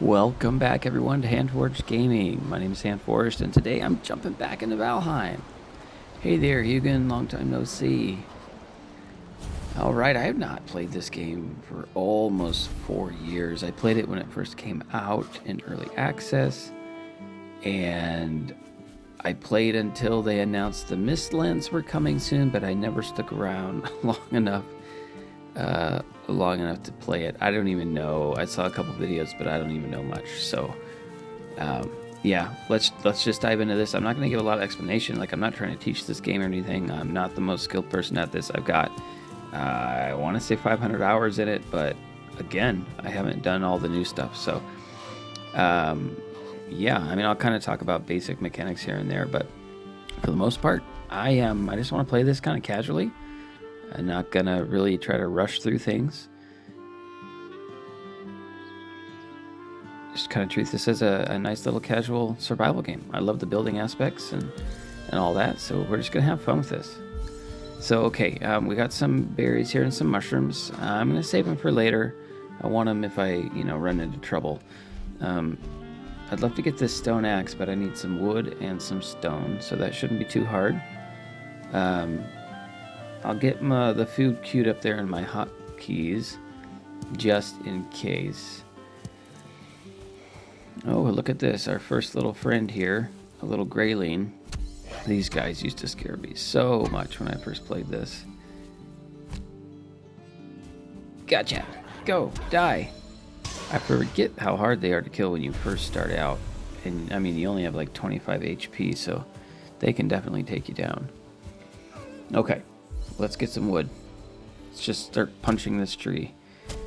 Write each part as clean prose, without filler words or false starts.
Welcome back, everyone, to Handforged Gaming. My name is Handforged, and today I'm jumping back into Valheim. Hey there, Hugin. Long time no see. Alright, I have not played this game for almost 4 years. I played it when it first came out in early access, and I played until they announced the Mistlands were coming soon, but I never stuck around long enough to play it. I don't even know. I saw a couple videos, but I don't even know much. So, yeah, let's just dive into this. I'm not going to give a lot of explanation. Like, I'm not trying to teach this game or anything. I'm not the most skilled person at this. I've got, I want to say 500 hours in it, but again, I haven't done all the new stuff. So, yeah, I mean, I'll kind of talk about basic mechanics here and there, but for the most part, I just want to play this kind of casually. I'm not gonna really try to rush through things. Just kind of treat this as a nice little casual survival game. I love the building aspects and all that, so we're just gonna have fun with this. So, okay, we got some berries here and some mushrooms. I'm gonna save them for later. I want them if I, run into trouble. I'd love to get this stone axe, but I need some wood and some stone, so that shouldn't be too hard. I'll get the food queued up there in my hotkeys, just in case. Oh, look at this, our first little friend here, a little grayling. These guys used to scare me so much when I first played this. Gotcha! Go! Die! I forget how hard they are to kill when you first start out. And, I mean, you only have like 25 HP, so they can definitely take you down. Okay. Let's get some wood. Let's just start punching this tree.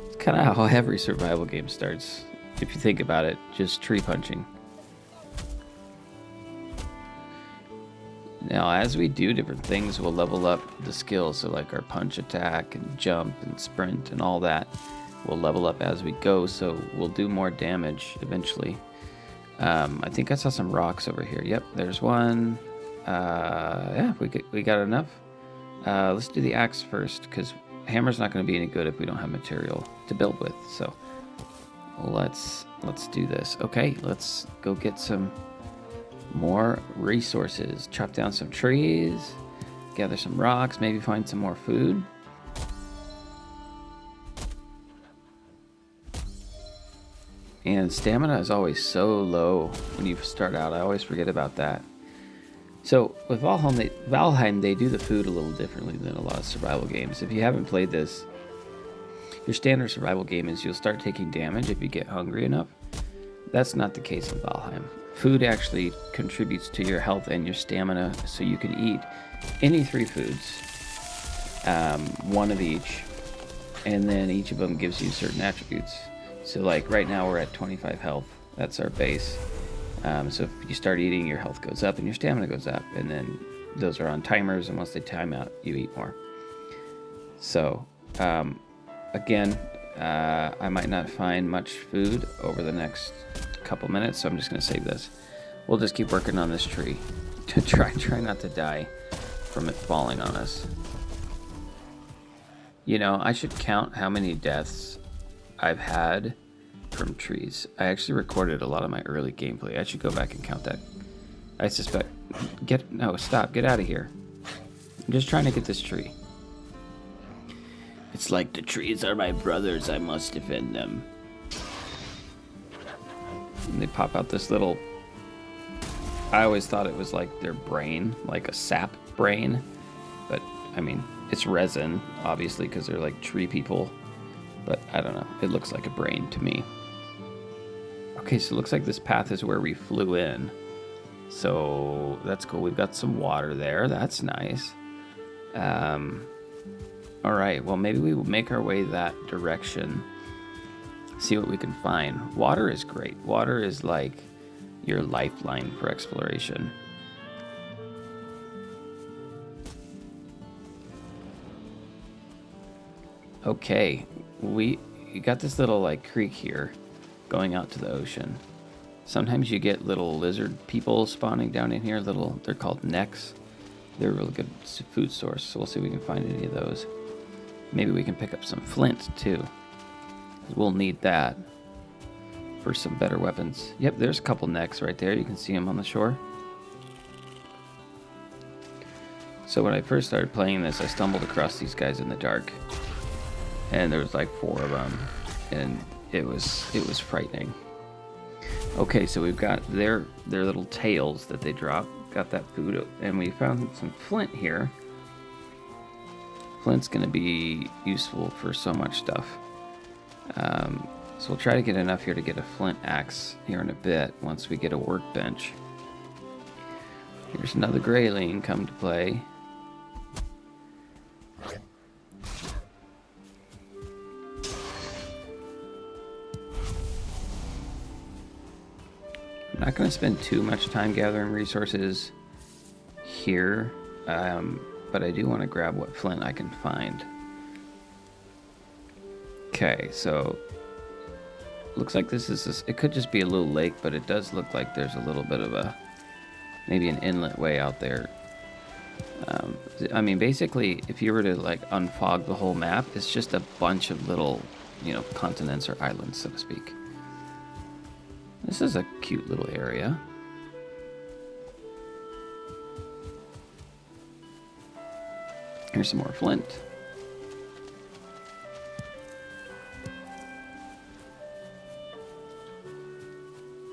It's kind of how every survival game starts. If you think about it, just tree punching. Now, as we do different things, we'll level up the skills. So like our punch attack and jump and sprint and all that will level up as we go. So we'll do more damage eventually. I think I saw some rocks over here. Yep, there's one. Yeah, we got enough. Let's do the axe first, because hammer's not going to be any good if we don't have material to build with. So let's do this. Okay, let's go get some more resources. Chop down some trees, gather some rocks, maybe find some more food. And stamina is always so low when you start out. I always forget about that. So with Valheim, they do the food a little differently than a lot of survival games. If you haven't played this, your standard survival game is you'll start taking damage if you get hungry enough. That's not the case in Valheim. Food actually contributes to your health and your stamina, so you can eat any 3 foods, one of each, and then each of them gives you certain attributes. So like right now we're at 25 health. That's our base. So if you start eating, your health goes up and your stamina goes up, and then those are on timers, and once they time out, you eat more. So, again, I might not find much food over the next couple minutes, so I'm just going to save this. We'll just keep working on this tree to try not to die from it falling on us. I should count how many deaths I've had from trees. I actually recorded a lot of my early gameplay. I should go back and count that. I suspect... Stop. Get out of here. I'm just trying to get this tree. It's like the trees are my brothers. I must defend them. And they pop out this little... I always thought it was like their brain, like a sap brain. But, I mean, it's resin, obviously, because they're like tree people. But I don't know. It looks like a brain to me. Okay, so it looks like this path is where we flew in. So that's cool. We've got some water there. That's nice. All right, well, maybe we will make our way that direction. See what we can find. Water is great. Water is like your lifeline for exploration. Okay, we got this little like creek here going out to the ocean. Sometimes you get little lizard people spawning down in here. They're called necks. They're a really good food source, so we'll see if we can find any of those. Maybe we can pick up some flint too. We'll need that. for some better weapons. Yep, there's a couple necks right there. You can see them on the shore. So when I first started playing this, I stumbled across these guys in the dark. And there was like 4 of them. And it was frightening. Okay, so we've got their little tails that they drop. Got that food. And we found some flint here. Flint's going to be useful for so much stuff. So we'll try to get enough here to get a flint axe here in a bit once we get a workbench. Here's another grayling come to play. I'm not going to spend too much time gathering resources here, but I do want to grab what flint I can find. Okay, so looks like this is it could just be a little lake, but it does look like there's a little bit of maybe an inlet way out there. I mean, basically, if you were to like unfog the whole map, it's just a bunch of little, continents or islands, so to speak. This is a cute little area. Here's some more flint.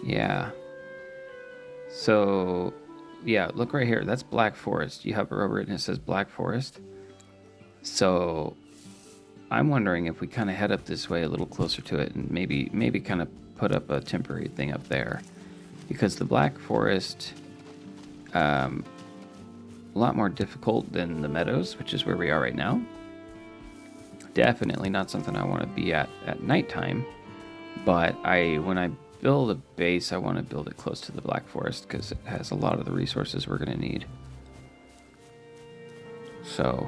Yeah. So, yeah, look right here. That's Black Forest. You hover over it and it says Black Forest. So, I'm wondering if we kind of head up this way a little closer to it and maybe kind of put up a temporary thing up there. Because the Black Forest, a lot more difficult than the Meadows, which is where we are right now. Definitely not something I want to be at nighttime. But when I build a base, I want to build it close to the Black Forest because it has a lot of the resources we're going to need. So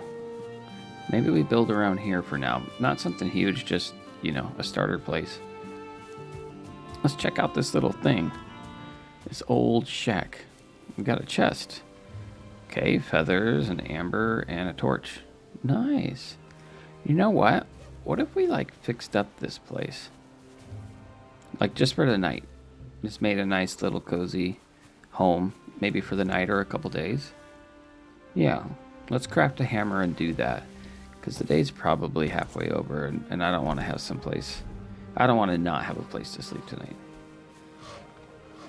maybe we build around here for now. Not something huge, just, a starter place. Let's check out this little thing. This old shack. We got a chest. Okay, feathers, an amber, and a torch. Nice. You know what? What if we, fixed up this place? Just for the night. Just made a nice little cozy home. Maybe for the night or a couple days. Yeah. Let's craft a hammer and do that. Because the day's probably halfway over. And I don't want to have someplace. I don't want to not have a place to sleep tonight.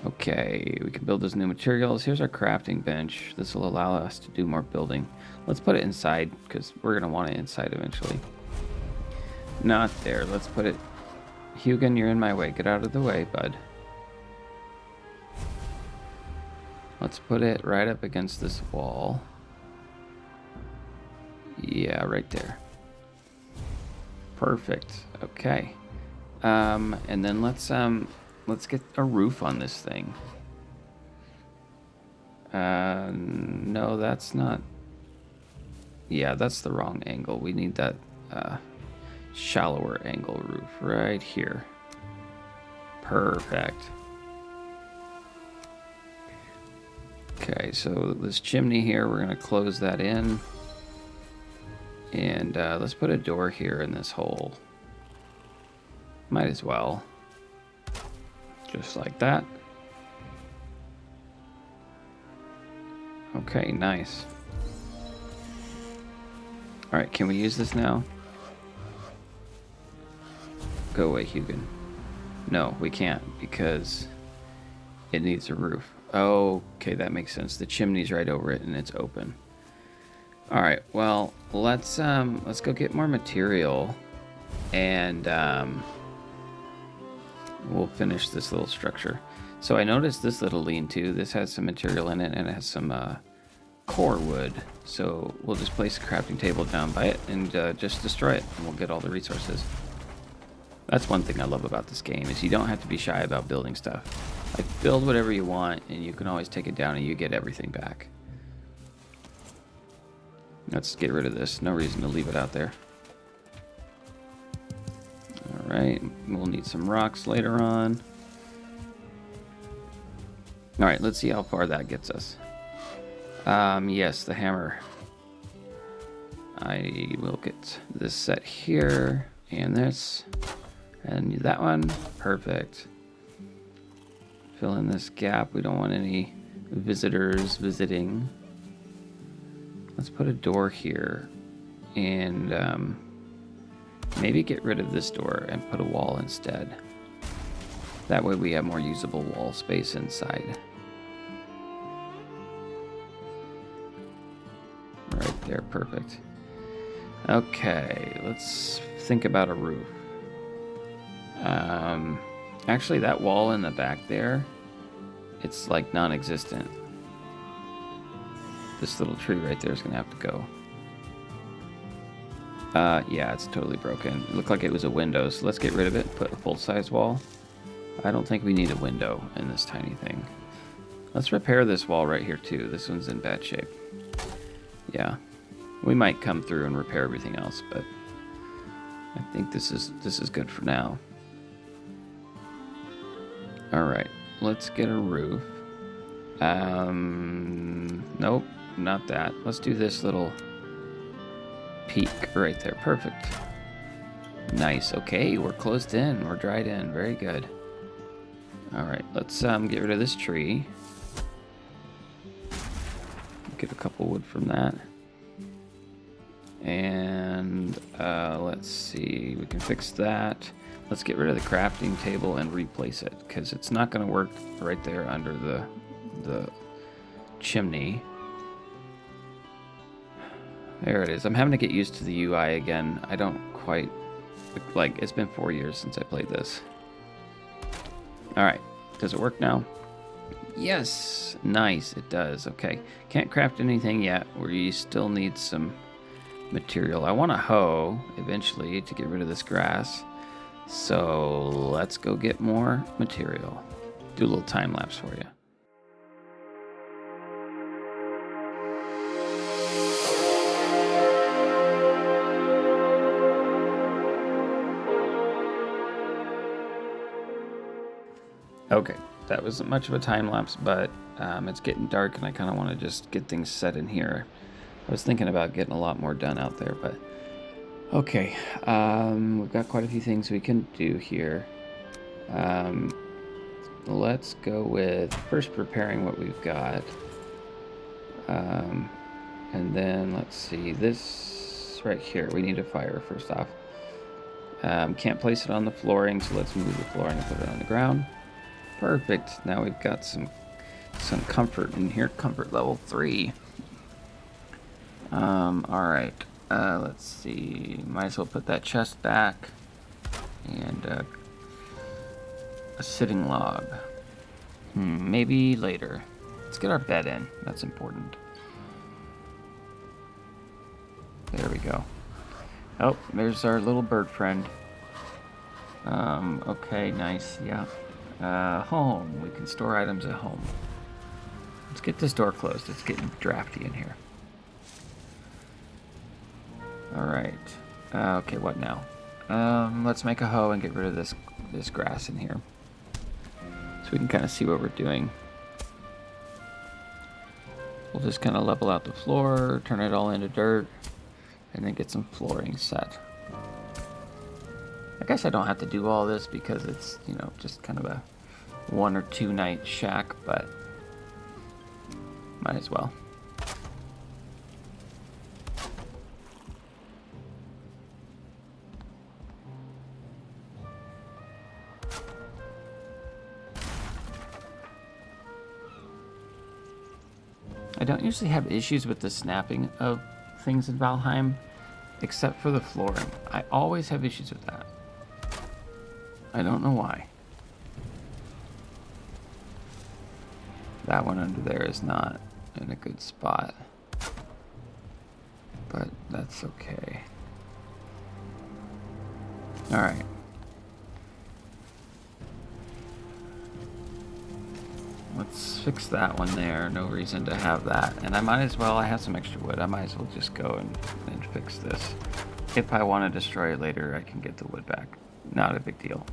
Okay. We can build those new materials. Here's our crafting bench. This will allow us to do more building. Let's put it inside. Because we're going to want it inside eventually. Not there. Let's put it... Hugin, you're in my way. Get out of the way, bud. Let's put it right up against this wall. Yeah, right there. Perfect. Okay. And then let's get a roof on this thing. No, that's not... Yeah, that's the wrong angle. We need that, shallower angle roof right here. Perfect. Okay, so this chimney here, we're going to close that in. And let's put a door here in this hole. Might as well. Just like that. Okay, nice. Alright, can we use this now? Go away, Hugin. No, we can't because it needs a roof. Okay, that makes sense. The chimney's right over it and it's open. All right, well, let's go get more material and we'll finish this little structure. So I noticed this little lean-to. This has some material in it and it has some core wood. So we'll just place a crafting table down by it and just destroy it and we'll get all the resources. That's one thing I love about this game is you don't have to be shy about building stuff. Build whatever you want and you can always take it down and you get everything back. Let's get rid of this. No reason to leave it out there. Alright, we'll need some rocks later on. Alright, let's see how far that gets us. Yes, the hammer. I will get this set here and this. And that one, perfect. Fill in this gap. We don't want any visitors visiting. Let's put a door here and maybe get rid of this door and put a wall instead. That way we have more usable wall space inside. Right there, perfect. Okay, let's think about a roof. Actually, that wall in the back there, it's like non-existent. This little tree right there is gonna have to go. Yeah, it's totally broken. It looked like it was a window, so let's get rid of it and put a full-size wall. I don't think we need a window in this tiny thing. Let's repair this wall right here too. This one's in bad shape. Yeah, we might come through and repair everything else, but I think this is good for now. All right, let's get a roof. Nope, not that. Let's do this little peak right there. Perfect. Nice. Okay, we're closed in. We're dried in. Very good. All right, let's get rid of this tree. Get a couple wood from that. And let's see, we can fix that. Let's get rid of the crafting table and replace it, because it's not going to work right there under the chimney. There it is. I'm having to get used to the UI again. I don't quite, like, it's been 4 years since I played this. Alright, does it work now? Yes, nice, it does. Okay, can't craft anything yet. We still need some material. I want a hoe eventually to get rid of this grass. So let's go get more material. Do a little time lapse for you. Okay, that wasn't much of a time lapse, but it's getting dark and I kind of want to just get things set in here. I was thinking about getting a lot more done out there, but okay. We've got quite a few things we can do here. Let's go with first preparing what we've got. And then let's see, this right here, we need a fire first off. Can't place it on the flooring, so let's move the flooring and put it on the ground. Perfect. Now we've got some comfort in here. Comfort level 3. All right. Let's see. Might as well put that chest back and a sitting log. Maybe later. Let's get our bed in. That's important. There we go. Oh, there's our little bird friend. Okay, nice. Yeah. Home. We can store items at home. Let's get this door closed. It's getting drafty in here. Alright. Okay, what now? Let's make a hoe and get rid of this grass in here. So we can kind of see what we're doing. We'll just kind of level out the floor, turn it all into dirt, and then get some flooring set. I guess I don't have to do all this because it's, you know, just kind of a 1 or 2 night shack, but might as well. I don't usually have issues with the snapping of things in Valheim, except for the flooring. I always have issues with that. I don't know why. That one under there is not in a good spot, but that's okay. All right. Let's fix that one there. No reason to have that. And I might as well, I have some extra wood. I might as well just go and fix this. If I want to destroy it later, I can get the wood back. Not a big deal.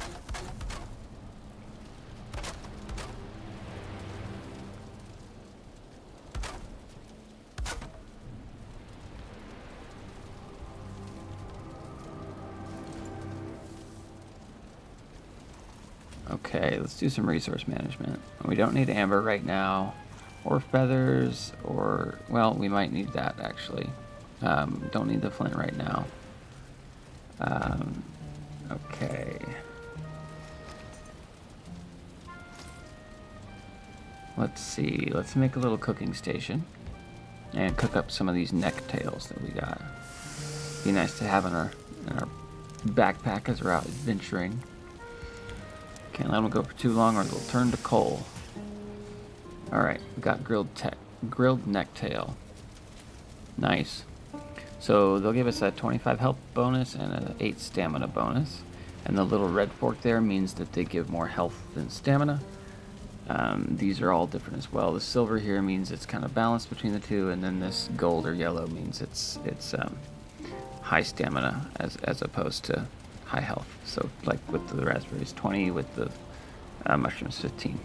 Okay, let's do some resource management. We don't need amber right now, or feathers, or, well, we might need that actually. Don't need the flint right now. Okay. Let's see, let's make a little cooking station and cook up some of these necktails that we got. Be nice to have in our backpack as we're out adventuring. Can't let them go for too long or they'll turn to coal. Alright, we got grilled necktail. Nice. So they'll give us a 25 health bonus and an 8 stamina bonus. And the little red fork there means that they give more health than stamina. These are all different as well. The silver here means it's kind of balanced between the two, and then this gold or yellow means it's high stamina as opposed to high health. So like with the raspberries 20, with the mushrooms 15.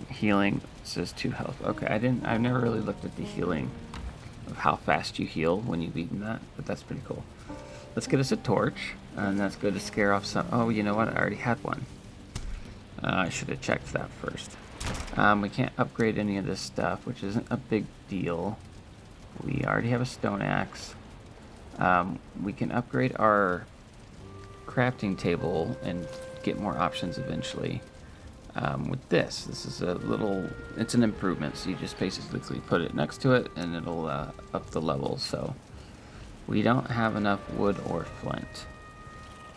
Healing says 2 health. Okay, I've never really looked at the healing of how fast you heal when you've eaten that, but that's pretty cool. Let's get us a torch, and that's good to scare off some. Oh, you know what? I already had one. I should have checked that first. We can't upgrade any of this stuff, which isn't a big deal. We already have a stone axe. We can upgrade our crafting table and get more options eventually. With this is a little, it's an improvement, so you just basically put it next to it and it'll up the level. So we don't have enough wood or flint,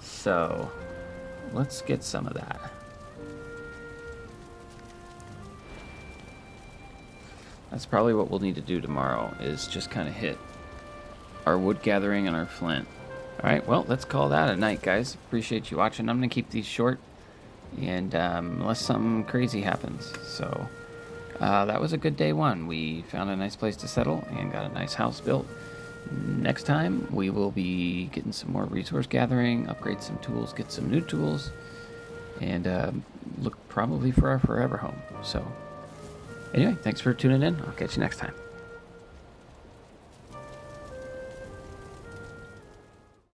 so let's get some of that. That's probably what we'll need to do tomorrow, is just kind of hit our wood gathering and our flint. Alright, well, let's call that a night, guys. Appreciate you watching. I'm going to keep these short, and unless something crazy happens. So that was a good day one. We found a nice place to settle and got a nice house built. Next time we will be getting some more resource gathering, upgrade some tools, get some new tools, and look probably for our forever home. So anyway, thanks for tuning in. I'll catch you next time.